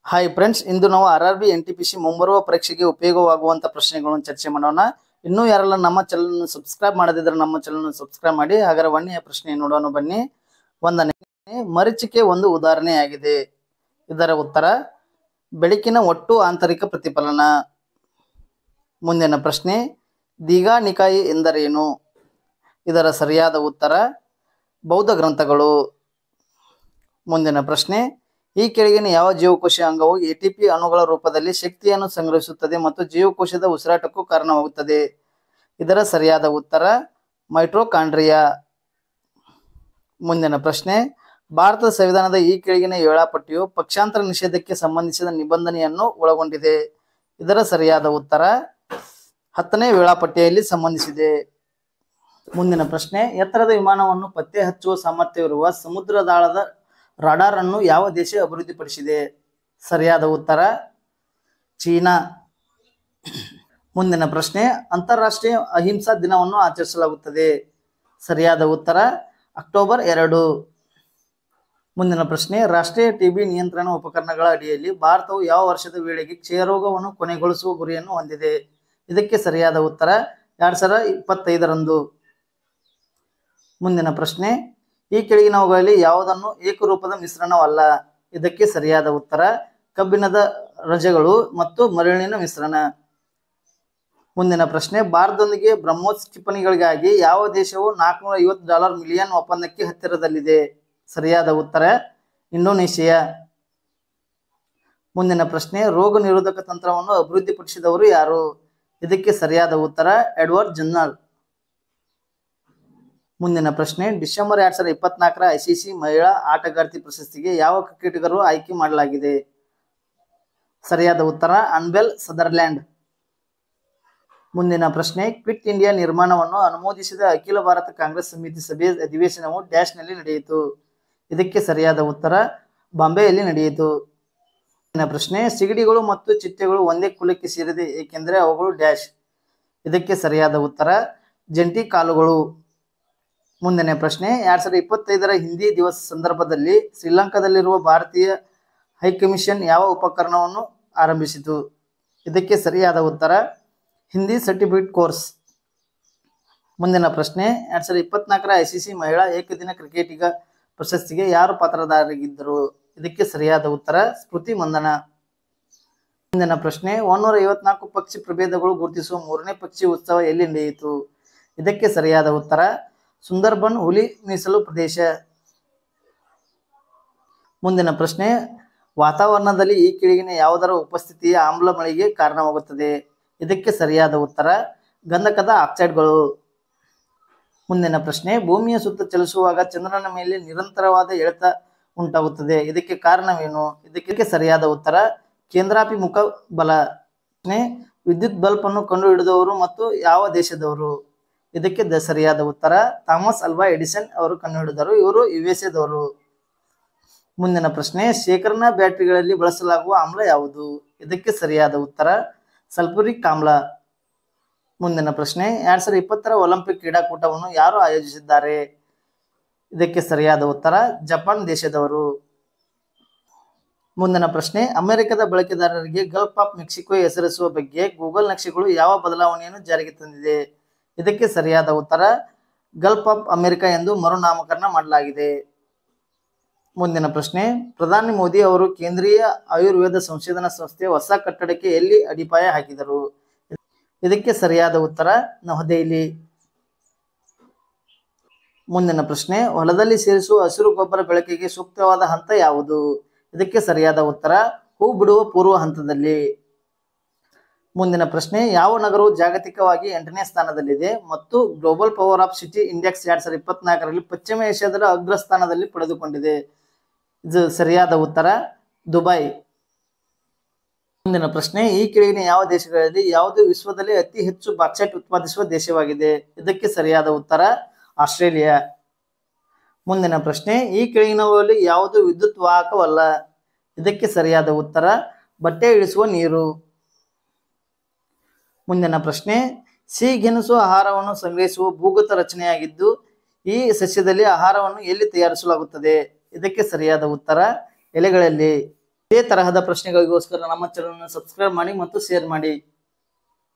Hi friends, ಇಂದು ನಾವು RRB NTPC ಮುಂಬರುವ ಪರೀಕ್ಷೆಗೆ ಉಪಯೋಗವಾಗುವಂತ ಪ್ರಶ್ನೆಗಳನ್ನು ಚರ್ಚೆ ಮಾಡೋಣ. ಇನ್ನೂ ಯಾರೆಲ್ಲ ನಮ್ಮ ಚಾನೆಲ್ ಸಬ್ಸ್ಕ್ರೈಬ್ ಮಾಡದಿದ್ರೆ ನಮ್ಮ ಚಾನೆಲ್ ಸಬ್ಸ್ಕ್ರೈಬ್ ಮಾಡಿ. ಹಾಗಾದ್ರೆ ಒಂದನೆಯ ಪ್ರಶ್ನೆ ನೋಡೋಣ ಬನ್ನಿ. ಒಂದನೇ, ಮರೀಚಿಕೆ ಒಂದು ಉದಾಹರಣೆಯಾಗಿದೆ. ಇದರ ಉತ್ತರ ಬೆಳಕಿನ ಒಟ್ಟು ಆಂತರಿಕ ಪ್ರತಿಫಲನ. ಮುಂದಿನ ಪ್ರಶ್ನೆ, ದೀಘಾನಿಕಾಯಿ ಎಂದರೇನು? ಇದರ ಸರಿಯಾದ ಉತ್ತರ ಬೌದ್ಧ ಗ್ರಂಥಗಳು. ಮುಂದಿನ ಪ್ರಶ್ನೆ, ಈ ಕೆಳಗಿನ ಯಾವ ಜೀವಕೋಶ ಅಂಗವು ATP ಅಣುಗಳ ರೂಪದಲ್ಲಿ ಶಕ್ತಿಯನ್ನು ಸಂಗ್ರಹಿಸುತ್ತದೆ ಮತ್ತು ಜೀವಕೋಶದ ಉಸಿರಾಟಕ್ಕೂ ಕಾರಣವಾಗುತ್ತದೆ? ಇದರ ಸರಿಯಾದ ಉತ್ತರ ಮೈಟೊಕಾಂಡ್ರಿಯಾ. ಮುಂದಿನ ಪ್ರಶ್ನೆ, ಭಾರತದ ಸಂವಿಧಾನದ ಈ ಕೆಳಗಿನ ವೇಳಾಪಟ್ಟಿಯು ಪಕ್ಷಾಂತರ ನಿಷೇಧಕ್ಕೆ ಸಂಬಂಧಿಸಿದ ನಿಬಂಧನೆಯನ್ನು ಒಳಗೊಂಡಿದೆ. ಇದರ ಸರಿಯಾದ ಉತ್ತರ 10ನೇ ವೇಳಾಪಟ್ಟಿಯಲ್ಲಿ ಸಂಬಂಧಿಸಿದೆ. ಮುಂದಿನ ಪ್ರಶ್ನೆ, ಎತ್ತರದ ವಿಮಾನವನ್ನು ಪತ್ತೆ ಹಚ್ಚುವ ಸಾಮರ್ಥ್ಯವಿರುವ ಸಮುದ್ರದಾಳದ ರಾಡಾರ್ ಅನ್ನು ಯಾವ ದೇಶ ಅಭಿವೃದ್ಧಿಪಡಿಸಿದೆ? ಸರಿಯಾದ ಉತ್ತರ ಚೀನಾ. ಮುಂದಿನ ಪ್ರಶ್ನೆ, ಅಂತಾರಾಷ್ಟ್ರೀಯ ಅಹಿಂಸಾ ದಿನವನ್ನು ಆಚರಿಸಲಾಗುತ್ತದೆ. ಸರಿಯಾದ ಉತ್ತರ ಅಕ್ಟೋಬರ್ 2. ಮುಂದಿನ ಪ್ರಶ್ನೆ, ರಾಷ್ಟ್ರೀಯ TB ನಿಯಂತ್ರಣ ಉಪಕರಣಗಳ ಅಡಿಯಲ್ಲಿ ಭಾರತವು ಯಾವ ವರ್ಷದ ವೇಳೆಗೆ ಕ್ಷಯರೋಗವನ್ನು ಕೊನೆಗೊಳಿಸುವ ಗುರಿಯನ್ನು ಹೊಂದಿದೆ? ಇದಕ್ಕೆ ಸರಿಯಾದ ಉತ್ತರ 2025ರಂದು. ಮುಂದಿನ ಪ್ರಶ್ನೆ, ಈ ಕೆಳಗಿನವುಗಳಲ್ಲಿ ಯಾವುದನ್ನು ಏಕರೂಪದ ಮಿಶ್ರಣವಲ್ಲ? ಇದಕ್ಕೆ ಸರಿಯಾದ ಉತ್ತರ ಕಬ್ಬಿಣದ ರಜೆಗಳು ಮತ್ತು ಮರಳಿನ ಮಿಶ್ರಣ. ಮುಂದಿನ ಪ್ರಶ್ನೆ, ಭಾರತದೊಂದಿಗೆ ಬ್ರಹ್ಮೋಸ್ ಕ್ಷಿಪಣಿಗಳಿಗಾಗಿ ಯಾವ ದೇಶವು $450 ಮಿಲಿಯನ್ ಒಪ್ಪಂದಕ್ಕೆ ಹತ್ತಿರದಲ್ಲಿದೆ? ಸರಿಯಾದ ಉತ್ತರ ಇಂಡೋನೇಷಿಯಾ. ಮುಂದಿನ ಪ್ರಶ್ನೆ, ರೋಗ ನಿರೋಧಕ ತಂತ್ರವನ್ನು ಅಭಿವೃದ್ಧಿಪಡಿಸಿದವರು ಯಾರು? ಇದಕ್ಕೆ ಸರಿಯಾದ ಉತ್ತರ ಎಡ್ವರ್ಡ್ ಜೆನ್ನರ್. ಮುಂದಿನ ಪ್ರಶ್ನೆ, ಡಿಸೆಂಬರ್ 2024ರ ICC ಮಹಿಳಾ ಆಟಗಾರ್ತಿ ಪ್ರಶಸ್ತಿಗೆ ಯಾವ ಕ್ರಿಕೆಟಿಗರು ಆಯ್ಕೆ ಮಾಡಲಾಗಿದೆ? ಸರಿಯಾದ ಉತ್ತರ ಅನ್ಬೆಲ್ ಸದರ್ಲ್ಯಾಂಡ್. ಮುಂದಿನ ಪ್ರಶ್ನೆ, ಕ್ವಿಟ್ ಇಂಡಿಯಾ ನಿರ್ಮಾಣವನ್ನು ಅನುಮೋದಿಸಿದ ಅಖಿಲ ಭಾರತ ಕಾಂಗ್ರೆಸ್ ಸಮಿತಿ ಸಭೆಯ ಅಧಿವೇಶನವು ಡ್ಯಾಶ್ನಲ್ಲಿ ನಡೆಯಿತು? ಇದಕ್ಕೆ ಸರಿಯಾದ ಉತ್ತರ ಬಾಂಬೆಯಲ್ಲಿ ನಡೆಯಿತು. ಮುಂದಿನ ಪ್ರಶ್ನೆ, ಸಿಗಡಿಗಳು ಮತ್ತು ಚಿಟ್ಟೆಗಳು ಒಂದೇ ಕುಲಕ್ಕೆ ಸೇರಿದೆ ಏಕೆಂದರೆ ಅವುಗಳು ಡ್ಯಾಶ್? ಇದಕ್ಕೆ ಸರಿಯಾದ ಉತ್ತರ ಜಂಟಿ ಕಾಲುಗಳು. ಮುಂದಿನ ಪ್ರಶ್ನೆ, 2025ರ ಹಿಂದಿ ದಿವಸ ಸಂದರ್ಭದಲ್ಲಿ ಶ್ರೀಲಂಕಾದಲ್ಲಿರುವ ಭಾರತೀಯ ಹೈಕಮಿಷನ್ ಯಾವ ಉಪಕರಣವನ್ನು ಆರಂಭಿಸಿತು? ಇದಕ್ಕೆ ಸರಿಯಾದ ಉತ್ತರ ಹಿಂದಿ ಸರ್ಟಿಫಿಕೇಟ್ ಕೋರ್ಸ್. ಮುಂದಿನ ಪ್ರಶ್ನೆ, 2024ರ ICC ಮಹಿಳಾ ಏಕದಿನ ಕ್ರಿಕೆಟಿಗ ಪ್ರಶಸ್ತಿಗೆ ಯಾರು ಪಾತ್ರರಾಗಿದ್ದರು? ಇದಕ್ಕೆ ಸರಿಯಾದ ಉತ್ತರ ಸ್ಮೃತಿ ಮಂದನ. ಮುಂದಿನ ಪ್ರಶ್ನೆ, 154 ಪಕ್ಷಿ ಪ್ರಭೇದಗಳು ಗುರುತಿಸುವ 3ನೇ ಪಕ್ಷಿ ಉತ್ಸವ ಎಲ್ಲಿ ನಡೆಯಿತು? ಇದಕ್ಕೆ ಸರಿಯಾದ ಉತ್ತರ ಸುಂದರ್ಬನ್ ಹುಲಿ ಮೀಸಲು ಪ್ರದೇಶ. ಮುಂದಿನ ಪ್ರಶ್ನೆ, ವಾತಾವರಣದಲ್ಲಿ ಈ ಕೆಳಗಿನ ಯಾವುದರ ಉಪಸ್ಥಿತಿಯ ಆಮ್ಲ ಮಳೆಗೆ ಕಾರಣವಾಗುತ್ತದೆ? ಇದಕ್ಕೆ ಸರಿಯಾದ ಉತ್ತರ ಗಂಧಕದ ಆಕ್ಸೈಡ್ಗಳು. ಮುಂದಿನ ಪ್ರಶ್ನೆ, ಭೂಮಿಯ ಸುತ್ತ ಚಲಿಸುವಾಗ ಚಂದ್ರನ ಮೇಲೆ ನಿರಂತರವಾದ ಎಳೆತ ಉಂಟಾಗುತ್ತದೆ. ಇದಕ್ಕೆ ಕಾರಣವೇನು? ಇದಕ್ಕೆ ಸರಿಯಾದ ಉತ್ತರ ಕೇಂದ್ರಾಭಿಮುಖ ಬಲ. ವಿದ್ಯುತ್ ಬಲ್ಬ್ ಅನ್ನು ಕಂಡುಹಿಡಿದವರು ಮತ್ತು ಯಾವ ದೇಶದವರು? ಇದಕ್ಕೆ ಸರಿಯಾದ ಉತ್ತರ ಥಾಮಸ್ ಅಲ್ವಾ ಎಡಿಸನ್ ಅವರು ಕಂಡುಹಿಡಿದರು. ಇವರು USA ದವರು. ಮುಂದಿನ ಪ್ರಶ್ನೆ, ಶೇಖರಣಾ ಬ್ಯಾಟರಿಗಳಲ್ಲಿ ಬಳಸಲಾಗುವ ಆಮ್ಲ ಯಾವುದು? ಇದಕ್ಕೆ ಸರಿಯಾದ ಉತ್ತರ ಸಲ್ಫ್ಯೂರಿಕ್ ಆಮ್ಲ. ಮುಂದಿನ ಪ್ರಶ್ನೆ, 2020ರ ಒಲಿಂಪಿಕ್ ಕ್ರೀಡಾಕೂಟವನ್ನು ಯಾರು ಆಯೋಜಿಸಿದ್ದಾರೆ? ಇದಕ್ಕೆ ಸರಿಯಾದ ಉತ್ತರ ಜಪಾನ್ ದೇಶದವರು. ಮುಂದಿನ ಪ್ರಶ್ನೆ, ಅಮೆರಿಕದ ಬಳಕೆದಾರರಿಗೆ ಗಲ್ಫ್ ಆಫ್ ಮೆಕ್ಸಿಕೋ ಹೆಸರಿಸುವ ಬಗ್ಗೆ ಗೂಗಲ್ ನಕ್ಷೆಗಳು ಯಾವ ಬದಲಾವಣೆಯನ್ನು ಜಾರಿಗೆ ತಂದಿದೆ? ಇದಕ್ಕೆ ಸರಿಯಾದ ಉತ್ತರ ಗಲ್ಫ್ ಆಫ್ ಅಮೆರಿಕ ಎಂದು ಮರುನಾಮಕರಣ ಮಾಡಲಾಗಿದೆ. ಮುಂದಿನ ಪ್ರಶ್ನೆ, ಪ್ರಧಾನಿ ಮೋದಿ ಅವರು ಕೇಂದ್ರೀಯ ಆಯುರ್ವೇದ ಸಂಶೋಧನಾ ಸಂಸ್ಥೆಯ ಹೊಸ ಕಟ್ಟಡಕ್ಕೆ ಎಲ್ಲಿ ಅಡಿಪಾಯ ಹಾಕಿದರು? ಇದಕ್ಕೆ ಸರಿಯಾದ ಉತ್ತರ ನವದೆಹಲಿ. ಮುಂದಿನ ಪ್ರಶ್ನೆ, ಹೊಲದಲ್ಲಿ ಸೇರಿಸುವ ಹಸಿರು ಗೊಬ್ಬರ ಬೆಳಕಿಗೆ ಸೂಕ್ತವಾದ ಹಂತ ಯಾವುದು? ಇದಕ್ಕೆ ಸರಿಯಾದ ಉತ್ತರ ಹೂ ಬಿಡುವ ಪೂರ್ವ ಹಂತದಲ್ಲಿ. ಮುಂದಿನ ಪ್ರಶ್ನೆ, ಯಾವ ನಗರವು ಜಾಗತಿಕವಾಗಿ 8ನೇ ಸ್ಥಾನದಲ್ಲಿದೆ ಮತ್ತು global power of city index 2024ರಲ್ಲಿ ಪಶ್ಚಿಮ ಏಷ್ಯಾದ ಅಗ್ರಸ್ಥಾನದಲ್ಲಿ ಪಡೆದುಕೊಂಡಿದೆ? ಇದು ಸರಿಯಾದ ಉತ್ತರ ದುಬೈ. ಮುಂದಿನ ಪ್ರಶ್ನೆ, ಈ ಕೆಳಗಿನ ಯಾವ ದೇಶಗಳಲ್ಲಿ ಯಾವುದು ವಿಶ್ವದಲ್ಲಿ ಅತಿ ಹೆಚ್ಚು ಬಾಕ್ಸೈಟ್ ಉತ್ಪಾದಿಸುವ ದೇಶವಾಗಿದೆ? ಇದಕ್ಕೆ ಸರಿಯಾದ ಉತ್ತರ ಆಸ್ಟ್ರೇಲಿಯಾ. ಮುಂದಿನ ಪ್ರಶ್ನೆ, ಈ ಕೆಳಗಿನವುಗಳಲ್ಲಿ ಯಾವುದು ವಿದ್ಯುತ್ ವಾಹಕವಲ್ಲ? ಇದಕ್ಕೆ ಸರಿಯಾದ ಉತ್ತರ ಬಟ್ಟೆ ಇಳಿಸುವ ನೀರು. ಮುಂದಿನ ಪ್ರಶ್ನೆ, ಸಿಹಿಗೆಣಸು ಆಹಾರವನ್ನು ಸಂಗ್ರಹಿಸುವ ಭೂಗತ ರಚನೆಯಾಗಿದ್ದು ಈ ಸಸ್ಯದಲ್ಲಿ ಆಹಾರವನ್ನು ಎಲ್ಲಿ ತಯಾರಿಸಲಾಗುತ್ತದೆ? ಇದಕ್ಕೆ ಸರಿಯಾದ ಉತ್ತರ ಎಲೆಗಳಲ್ಲಿ. ಇದೇ ತರಹದ ಪ್ರಶ್ನೆಗಳಿಗೋಸ್ಕರ ನಮ್ಮ ಚಾನಲ್ ಅನ್ನು ಸಬ್ಸ್ಕ್ರೈಬ್ ಮಾಡಿ ಮತ್ತು ಶೇರ್ ಮಾಡಿ.